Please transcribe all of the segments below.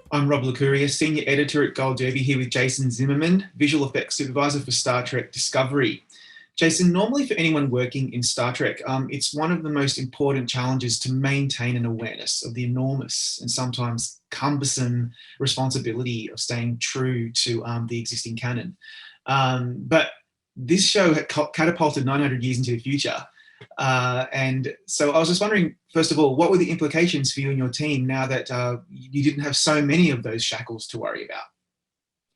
I'm Rob Licuria, Senior Editor at Gold Derby, here with Jason Zimmerman, Visual Effects Supervisor for Star Trek Discovery. Jason, normally for anyone working in Star Trek, it's one of the most important challenges to maintain an awareness of the enormous and sometimes cumbersome responsibility of staying true to the existing canon. But this show had catapulted 900 years into the future. And so I was just wondering, first of all, what were the implications for you and your team now that you didn't have so many of those shackles to worry about?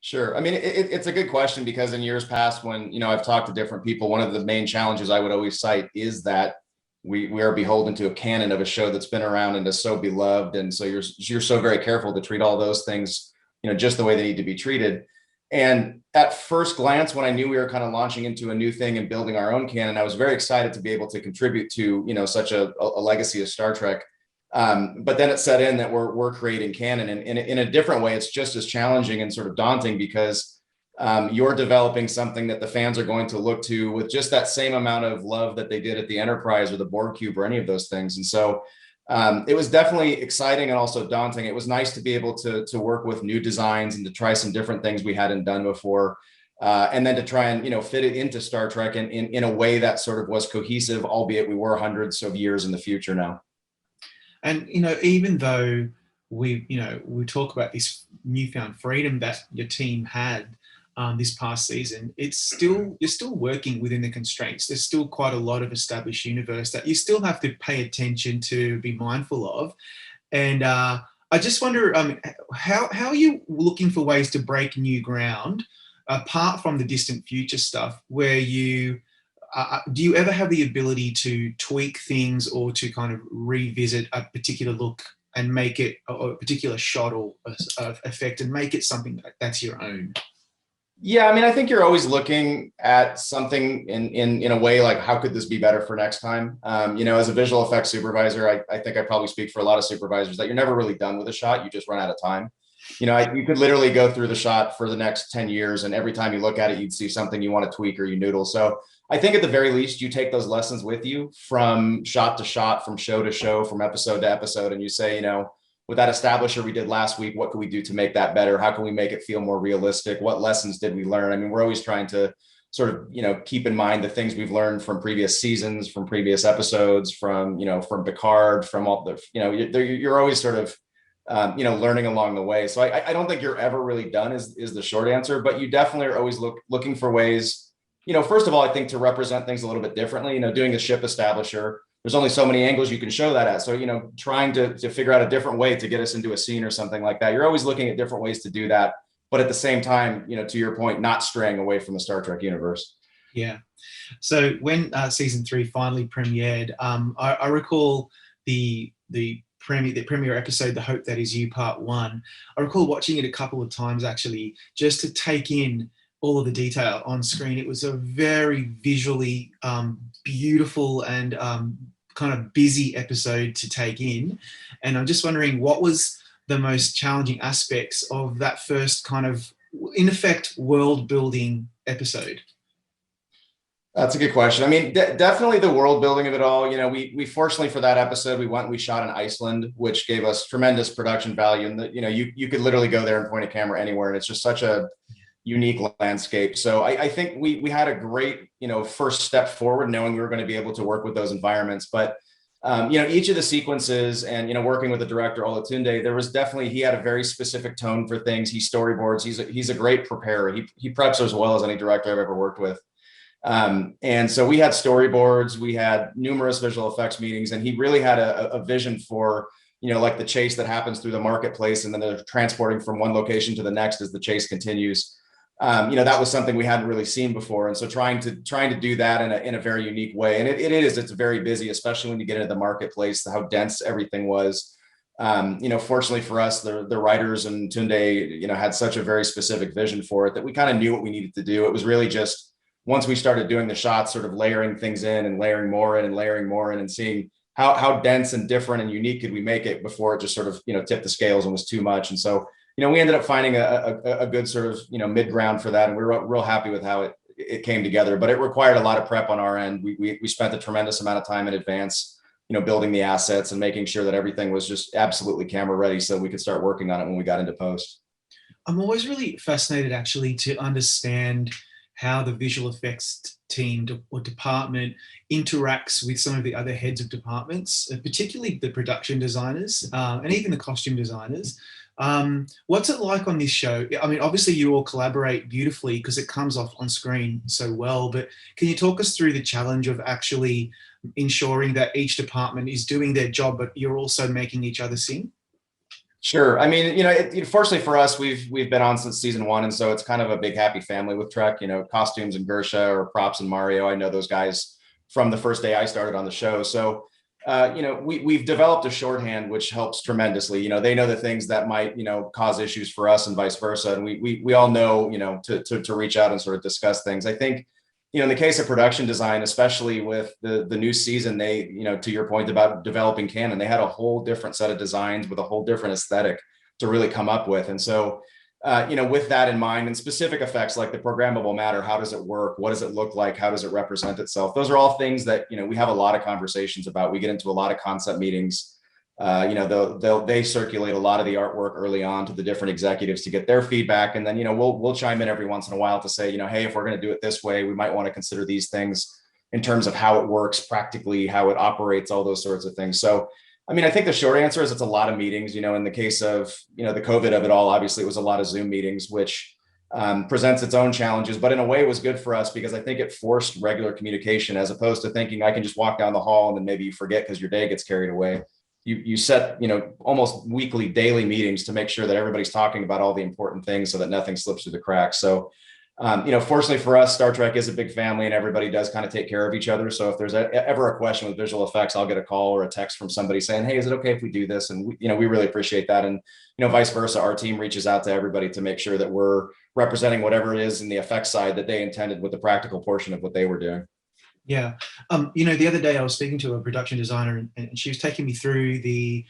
Sure. I mean, it's a good question because in years past, when I've talked to different people, one of the main challenges I would always cite is that we are beholden to a canon of a show that's been around and is so beloved, and so you're so very careful to treat all those things just the way they need to be treated. And at first glance, when I knew we were kind of launching into a new thing and building our own canon, I was very excited to be able to contribute to such a legacy of Star Trek. But then it set in that we're creating canon, and in a different way, it's just as challenging and sort of daunting because you're developing something that the fans are going to look to with just that same amount of love that they did at the Enterprise or the Borg Cube or any of those things. And so it was definitely exciting and also daunting. It was nice to be able to work with new designs and to try some different things we hadn't done before. And then to try and fit it into Star Trek in a way that sort of was cohesive, albeit we were hundreds of years in the future now. And even though we talk about this newfound freedom that your team had this past season, you're still working within the constraints. There's still quite a lot of established universe that you still have to pay attention to, be mindful of. And I just wonder, how are you looking for ways to break new ground apart from the distant future stuff, where do you ever have the ability to tweak things or to kind of revisit a particular look and make it a particular shot or effect and make it something that's your own? Yeah, I mean, I think you're always looking at something in a way like, how could this be better for next time? As a visual effects supervisor, I think I probably speak for a lot of supervisors that you're never really done with a shot. You just run out of time. You could literally go through the shot for the next 10 years, and every time you look at it, you'd see something you want to tweak or you noodle. So I think at the very least, you take those lessons with you from shot to shot, from show to show, from episode to episode, and you say, with that establisher we did last week, what can we do to make that better? How can we make it feel more realistic? What lessons did we learn? I mean, we're always trying to sort of, keep in mind the things we've learned from previous seasons, from previous episodes, from Picard, from all the, you're always sort of, learning along the way. So I don't think you're ever really done is the short answer, but you definitely are always looking for ways, first of all, I think to represent things a little bit differently, doing a ship establisher, there's only so many angles you can show that at. So, trying to figure out a different way to get us into a scene or something like that. You're always looking at different ways to do that. But at the same time, to your point, not straying away from the Star Trek universe. Yeah. So when season 3 finally premiered, I recall the premiere episode, The Hope That Is You Part 1. I recall watching it a couple of times actually, just to take in all of the detail on screen. It was a very visually beautiful and kind of busy episode to take in. And I'm just wondering, what was the most challenging aspects of that first kind of, in effect, world building episode? That's a good question. I mean, definitely the world building of it all. We fortunately for that episode, we shot in Iceland, which gave us tremendous production value. And you could literally go there and point a camera anywhere, and it's just such a unique landscape. So I think we had a great first step forward, knowing we were going to be able to work with those environments. But each of the sequences and working with the director Olatunde, there was definitely, he had a very specific tone for things. He storyboards. He's a great preparer. He preps as well as any director I've ever worked with. And so we had storyboards, we had numerous visual effects meetings, and he really had a vision for, like the chase that happens through the marketplace, and then they're transporting from one location to the next as the chase continues. That was something we hadn't really seen before. And so trying to do that in a very unique way. And it's very busy, especially when you get into the marketplace, how dense everything was. Fortunately for us, the writers and Tunde, had such a very specific vision for it that we kind of knew what we needed to do. It was really just, once we started doing the shots, sort of layering things in and layering more in and layering more in, and seeing how dense and different and unique could we make it before it just sort of, tipped the scales and was too much. And so, we ended up finding a good sort of, mid ground for that. And we were real happy with how it came together, but it required a lot of prep on our end. We spent a tremendous amount of time in advance, building the assets and making sure that everything was just absolutely camera ready so we could start working on it when we got into post. I'm always really fascinated actually to understand how the visual effects team or department interacts with some of the other heads of departments, particularly the production designers and even the costume designers. What's it like on this show? I mean, obviously you all collaborate beautifully because it comes off on screen so well, but can you talk us through the challenge of actually ensuring that each department is doing their job, but you're also making each other sing? Sure. I mean, fortunately for us, we've been on since season 1, and so it's kind of a big happy family with Trek. Costumes and Gersha, or props and Mario. I know those guys from the first day I started on the show. So, we've developed a shorthand which helps tremendously. They know the things that might cause issues for us and vice versa, and we all know to reach out and sort of discuss things. I think in the case of production design, especially with the new season, they, to your point about developing canon, they had a whole different set of designs with a whole different aesthetic to really come up with. And so, with that in mind, and specific effects like the programmable matter, how does it work? What does it look like? How does it represent itself? Those are all things that, we have a lot of conversations about. We get into a lot of concept meetings. They circulate a lot of the artwork early on to the different executives to get their feedback. And then, we'll chime in every once in a while to say, hey, if we're going to do it this way, we might want to consider these things in terms of how it works practically, how it operates, all those sorts of things. So, I mean, I think the short answer is it's a lot of meetings. In the case of, the COVID of it all, obviously it was a lot of Zoom meetings, which presents its own challenges, but in a way it was good for us because I think it forced regular communication as opposed to thinking I can just walk down the hall and then maybe you forget because your day gets carried away. You set, almost weekly, daily meetings to make sure that everybody's talking about all the important things so that nothing slips through the cracks. So, fortunately for us, Star Trek is a big family and everybody does kind of take care of each other. So if there's ever a question with visual effects, I'll get a call or a text from somebody saying, hey, is it okay if we do this? And we really appreciate that. And, vice versa, our team reaches out to everybody to make sure that we're representing whatever it is in the effects side that they intended with the practical portion of what they were doing. Yeah. The other day I was speaking to a production designer and she was taking me through the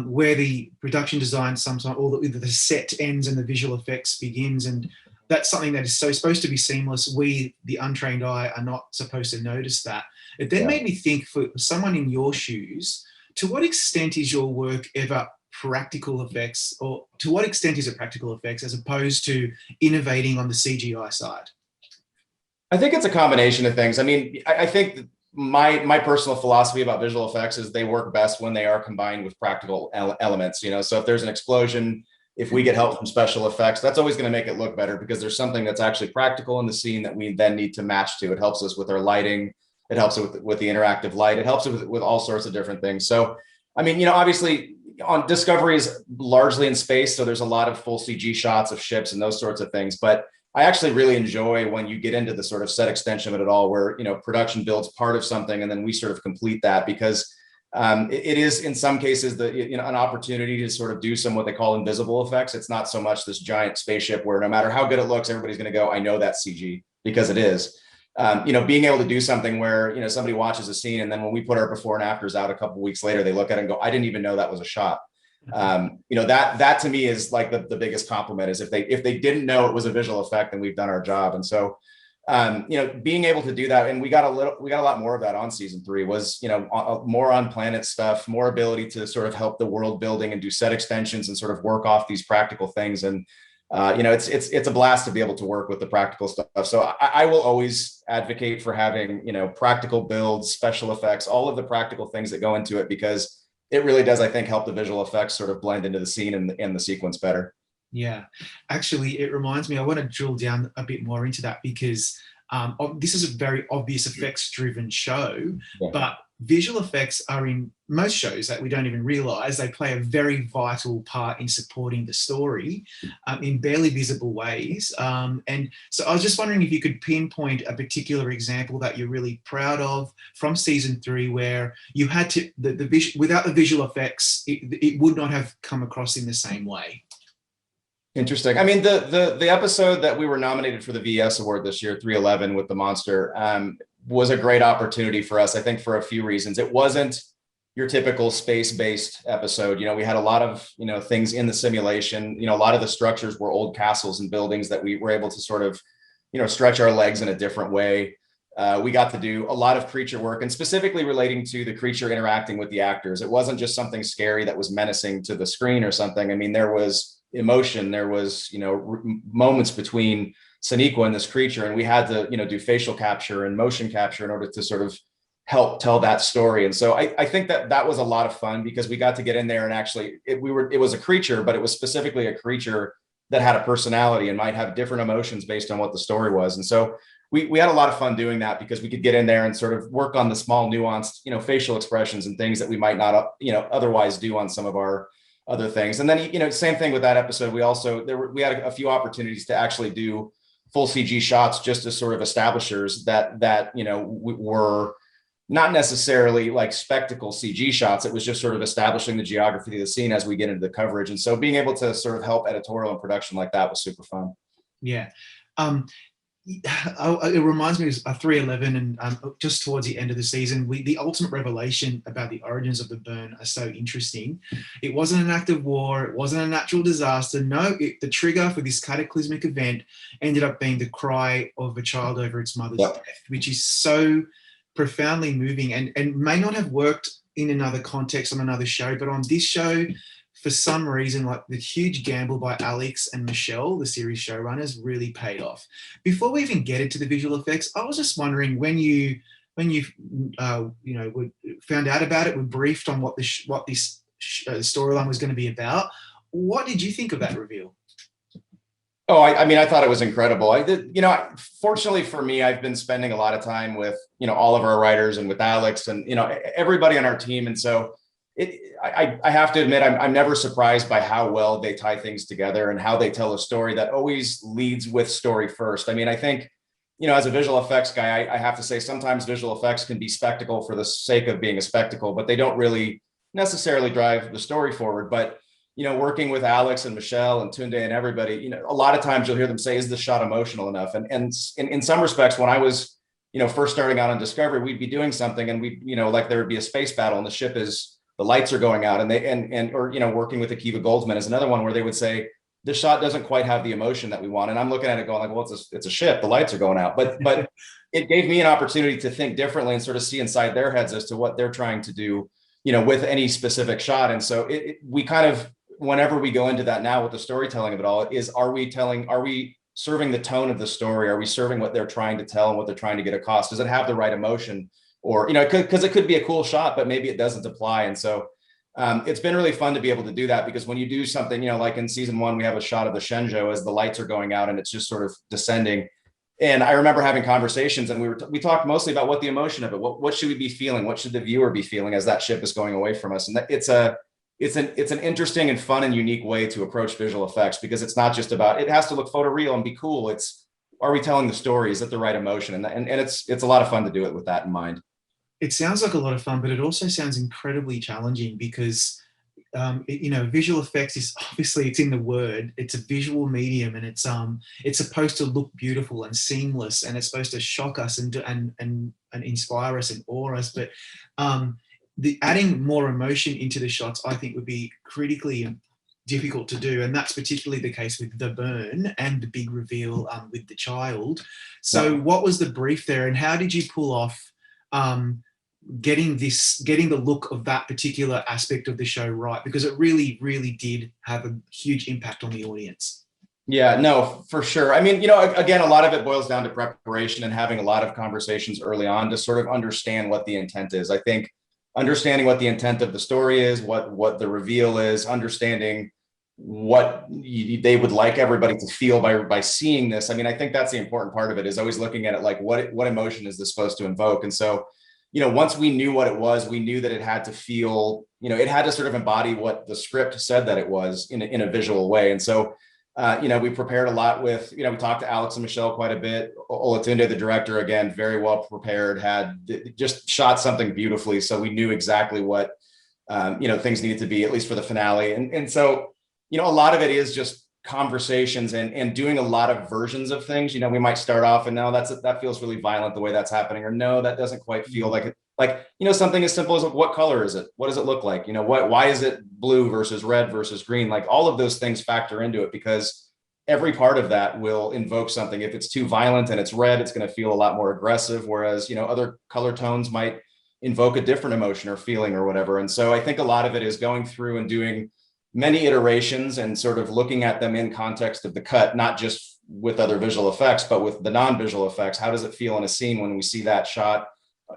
where the production design sometimes all the set ends and the visual effects begins. And that's something that is so supposed to be seamless. We, the untrained eye, are not supposed to notice that. It then made me think, for someone in your shoes, to what extent is your work ever practical effects, or to what extent is it practical effects as opposed to innovating on the CGI side? I think it's a combination of things. I mean, I think my personal philosophy about visual effects is they work best when they are combined with practical elements. So if there's an explosion, if we get help from special effects, that's always going to make it look better because there's something that's actually practical in the scene that we then need to match to. It helps us with our lighting. It helps with the interactive light. It helps with all sorts of different things. So, I mean, obviously on Discovery is largely in space. So there's a lot of full CG shots of ships and those sorts of things. But I actually really enjoy when you get into the sort of set extension of it all, where, production builds part of something and then we sort of complete that because it is in some cases an opportunity to sort of do some what they call invisible effects. It's not so much this giant spaceship where no matter how good it looks, everybody's going to go, I know that's CG because it is. Being able to do something where, somebody watches a scene and then when we put our before and afters out a couple of weeks later, they look at it and go, I didn't even know that was a shot. That to me is like the biggest compliment is if they didn't know it was a visual effect, then we've done our job. And so, being able to do that, and we got a lot more of that on season 3 was, more on planet stuff, more ability to sort of help the world building and do set extensions and sort of work off these practical things. And, it's a blast to be able to work with the practical stuff. So I will always advocate for having, practical builds, special effects, all of the practical things that go into it, because it really does, I think, help the visual effects sort of blend into the scene and the sequence better. Yeah, actually, it reminds me, I want to drill down a bit more into that because this is a very obvious effects-driven show, but visual effects are in most shows that we don't even realize. They play a very vital part in supporting the story in barely visible ways. And so I was just wondering if you could pinpoint a particular example that you're really proud of from season 3 where you had to, without the visual effects, it would not have come across in the same way. Interesting. I mean, the episode that we were nominated for the VS Award this year, 311 with the monster, was a great opportunity for us, I think, for a few reasons. It wasn't your typical space-based episode. We had a lot of, things in the simulation. A lot of the structures were old castles and buildings that we were able to sort of, stretch our legs in a different way. we got to do a lot of creature work, and specifically relating to the creature interacting with the actors. It wasn't just something scary that was menacing to the screen or something. I mean, there was emotion, there was, moments between Sonequa and this creature, and we had to, do facial capture and motion capture in order to sort of help tell that story. And so I think that was a lot of fun, because we got to get in there and actually it was a creature, but it was specifically a creature that had a personality and might have different emotions based on what the story was. And so we had a lot of fun doing that, because we could get in there and sort of work on the small nuanced, facial expressions and things that we might not, otherwise do on some of our other things. And then, same thing with that episode. We had a few opportunities to actually do full CG shots, just as sort of establishers that were not necessarily like spectacle CG shots. It was just sort of establishing the geography of the scene as we get into the coverage. And so being able to sort of help editorial and production like that was super fun. Yeah. It reminds me of 311, and just towards the end of the season, the ultimate revelation about the origins of the burn are so interesting. It wasn't an act of war. It wasn't a natural disaster. No, the trigger for this cataclysmic event ended up being the cry of a child over its mother's death, which is so profoundly moving, and may not have worked in another context on another show, but on this show, for some reason, like the huge gamble by Alex and Michelle, the series showrunners, really paid off. Before we even get into the visual effects, I was just wondering, when you found out about it, were briefed on what this storyline was going to be about, what did you think of that reveal? Oh, I thought it was incredible. Fortunately for me, I've been spending a lot of time with, all of our writers and with Alex and, everybody on our team. And so I have to admit, I'm never surprised by how well they tie things together and how they tell a story that always leads with story first. I think, as a visual effects guy, I have to say sometimes visual effects can be spectacle for the sake of being a spectacle, but they don't really necessarily drive the story forward. But, working with Alex and Michelle and Tunde and everybody, a lot of times you'll hear them say, is this shot emotional enough? And in some respects, when I was, first starting out on Discovery, we'd be doing something and like there would be a space battle and the lights are going out, or working with Akiva Goldsman is another one where they would say, this shot doesn't quite have the emotion that we want. And I'm looking at it going like, well, it's a ship, the lights are going out. But it gave me an opportunity to think differently and sort of see inside their heads as to what they're trying to do, with any specific shot. And so we kind of, whenever we go into that now with the storytelling of it all, are we serving the tone of the story? Are we serving what they're trying to tell and what they're trying to get across? Does it have the right emotion? Or, because it could be a cool shot, but maybe it doesn't apply. And so it's been really fun to be able to do that, because when you do something, like in season 1, we have a shot of the Shenzhou as the lights are going out and it's just sort of descending. And I remember having conversations, and we talked mostly about what the emotion of it, what should we be feeling? What should the viewer be feeling as that ship is going away from us? And it's an interesting and fun and unique way to approach visual effects, because it's not just about, it has to look photoreal and be cool. Are we telling the story? Is it the right emotion? And it's a lot of fun to do it with that in mind. It sounds like a lot of fun, but it also sounds incredibly challenging, because, visual effects is obviously, it's in the word, it's a visual medium, and it's supposed to look beautiful and seamless, and it's supposed to shock us and inspire us and awe us. But the adding more emotion into the shots, I think, would be critically difficult to do, and that's particularly the case with the burn and the big reveal with the child. So, what was the brief there, and how did you pull off getting the look of that particular aspect of the show right? Because it really, really did have a huge impact on the audience. Yeah, no, for sure. Again, a lot of it boils down to preparation and having a lot of conversations early on to sort of understand what the intent is. I think understanding what the intent of the story is, what the reveal is, understanding what they would like everybody to feel by seeing this. I think that's the important part of it, is always looking at it like, what emotion is this supposed to invoke? And so, once we knew what it was, we knew that it had to feel, it had to sort of embody what the script said that it was in a visual way. And so, we prepared a lot with, we talked to Alex and Michelle quite a bit. Olatunde, the director, again, very well prepared, had just shot something beautifully. So we knew exactly what, things needed to be, at least for the finale. And so, a lot of it is just conversations and doing a lot of versions of things. We might start off and no, that feels really violent the way that's happening, or no, that doesn't quite feel like it. Like, something as simple as what color is it? What does it look like? Why is it blue versus red versus green? Like, all of those things factor into it, because every part of that will invoke something. If it's too violent and it's red, it's going to feel a lot more aggressive. Whereas, other color tones might invoke a different emotion or feeling or whatever. And so I think a lot of it is going through and doing many iterations and sort of looking at them in context of the cut, not just with other visual effects, but with the non-visual effects. How does it feel in a scene when we see that shot?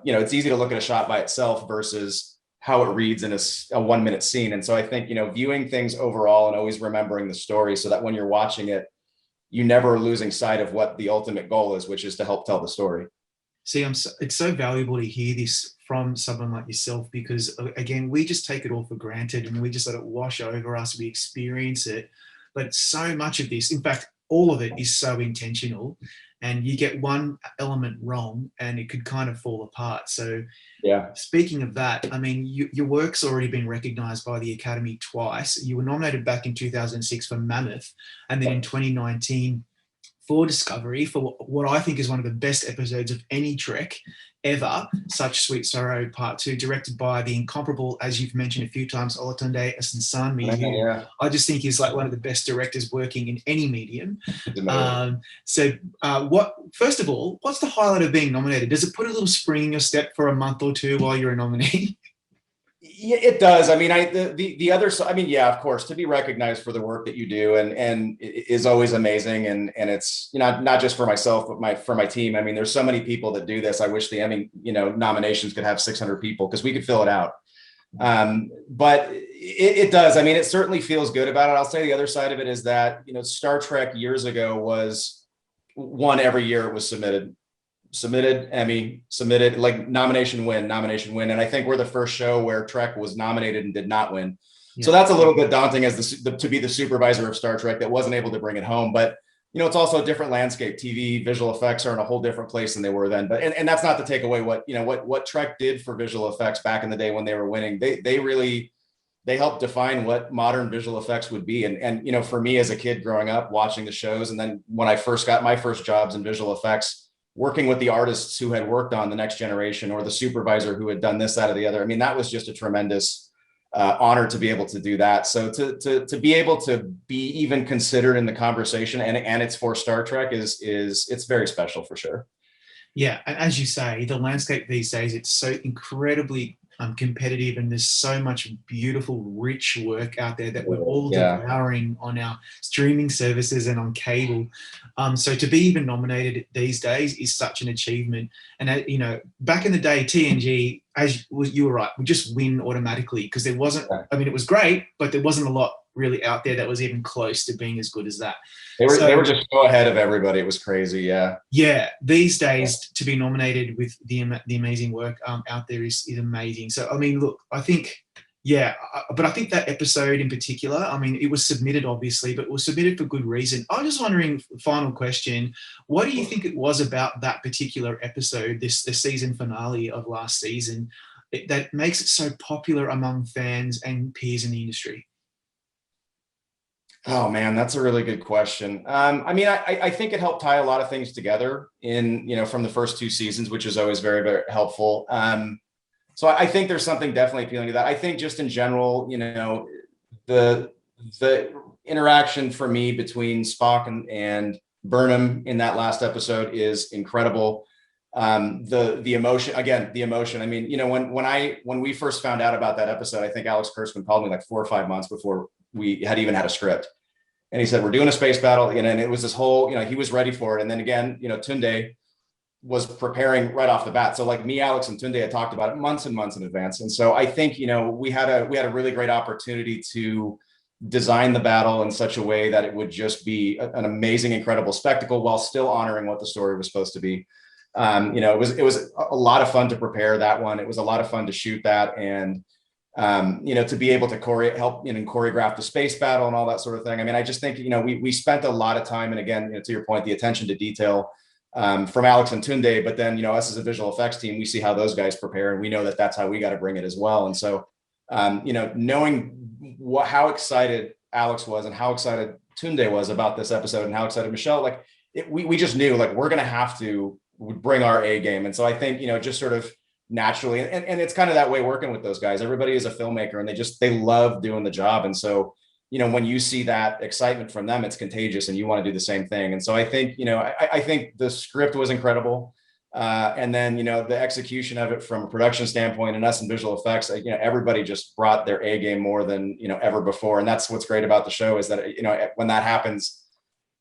It's easy to look at a shot by itself versus how it reads in a 1 minute scene. And so I think, viewing things overall and always remembering the story so that when you're watching it, you never are losing sight of what the ultimate goal is, which is to help tell the story. See, it's so valuable to hear this from someone like yourself, because again, we just take it all for granted and we just let it wash over us. We experience it, but so much of this, in fact, all of it is so intentional, and you get one element wrong and it could kind of fall apart. So yeah, speaking of that, I mean, your work's already been recognized by the Academy twice. You were nominated back in 2006 for Mammoth, and then in 2019 for Discovery, for what I think is one of the best episodes of any Trek ever, Such Sweet Sorrow Part 2, directed by the incomparable, as you've mentioned a few times, Olatunde Asansami, who I just think is like one of the best directors working in any medium. First of all, what's the highlight of being nominated? Does it put a little spring in your step for a month or two while you're a nominee? Yeah, it does. I mean, the other side, I mean, yeah, of course, to be recognized for the work that you do and is always amazing. And it's, not just for myself, but for my team. I mean, there's so many people that do this. I wish the Emmy, nominations could have 600 people because we could fill it out. But it does. I mean, it certainly feels good about it. I'll say the other side of it is that, Star Trek years ago was one every year it was submitted, Emmy, submitted, like nomination win. And I think we're the first show where Trek was nominated and did not win. Yeah. So that's a little bit daunting as to be the supervisor of Star Trek that wasn't able to bring it home. But, it's also a different landscape. TV visual effects are in a whole different place than they were then. But, and that's not to take away what Trek did for visual effects back in the day when they were winning. They helped define what modern visual effects would be. And, for me as a kid growing up, watching the shows, and then when I first got my first jobs in visual effects, working with the artists who had worked on The Next Generation or the supervisor who had done this, that, or the other. I mean, that was just a tremendous honor to be able to do that. So to be able to be even considered in the conversation and it's for Star Trek it's very special for sure. Yeah. And as you say, the landscape these days, it's so incredibly competitive, and there's so much beautiful, rich work out there that we're all devouring on our streaming services and on cable. So to be even nominated these days is such an achievement. And back in the day, TNG, as you were right, would just win automatically because there wasn't. I mean, it was great, but there wasn't a lot really out there that was even close to being as good as that. They were just so ahead of everybody. It was crazy. Yeah. Yeah. These days to be nominated with the amazing work out there is amazing. So, I mean, look, I think, but I think that episode in particular, I mean, it was submitted obviously, but it was submitted for good reason. I'm just wondering, final question, what do you think it was about that particular episode, the season finale of last season, that makes it so popular among fans and peers in the industry? Oh man, that's a really good question. I mean, I think it helped tie a lot of things together from the first two seasons, which is always very, very helpful. So I think there's something definitely appealing to that. I think just in general, the interaction for me between Spock and Burnham in that last episode is incredible. The emotion, again, the emotion. I mean, when we first found out about that episode, I think Alex Kurtzman called me like 4 or 5 months before we had even had a script. And he said, we're doing a space battle. And it was this whole, he was ready for it. And then again, Tunde was preparing right off the bat. So like me, Alex, and Tunde had talked about it months and months in advance. And so I think, we had a really great opportunity to design the battle in such a way that it would just be an amazing, incredible spectacle while still honoring what the story was supposed to be. It was a lot of fun to prepare that one. It was a lot of fun to shoot that. And to be able to help choreograph the space battle and all that sort of thing. I mean, I just think, we spent a lot of time, and again, to your point, the attention to detail from Alex and Tunde, but then, us as a visual effects team, we see how those guys prepare, and we know that that's how we got to bring it as well. And so, knowing how excited Alex was and how excited Tunde was about this episode and how excited Michelle, we just knew we're going to have to bring our A game. And so I think, just sort of naturally, and it's kind of that way working with those guys. Everybody is a filmmaker and they love doing the job. And so when you see that excitement from them, it's contagious and you want to do the same thing. And so I think, I think the script was incredible. And then, the execution of it from a production standpoint and us in visual effects, everybody just brought their A game more than, ever before. And that's what's great about the show is that, when that happens,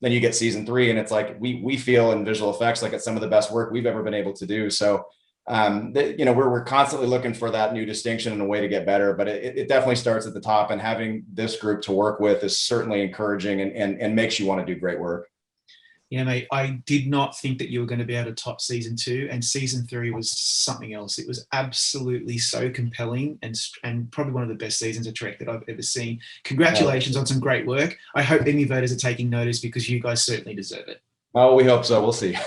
then you get season 3 and it's like, we feel in visual effects like it's some of the best work we've ever been able to do. So, we're constantly looking for that new distinction and a way to get better, but it definitely starts at the top, and having this group to work with is certainly encouraging and makes you want to do great work. Yeah, mate, I did not think that you were going to be able to top season 2, and season 3 was something else. It was absolutely so compelling and probably one of the best seasons of Trek that I've ever seen. Congratulations on some great work. I hope Emmy voters are taking notice because you guys certainly deserve it. Oh, we hope so. We'll see.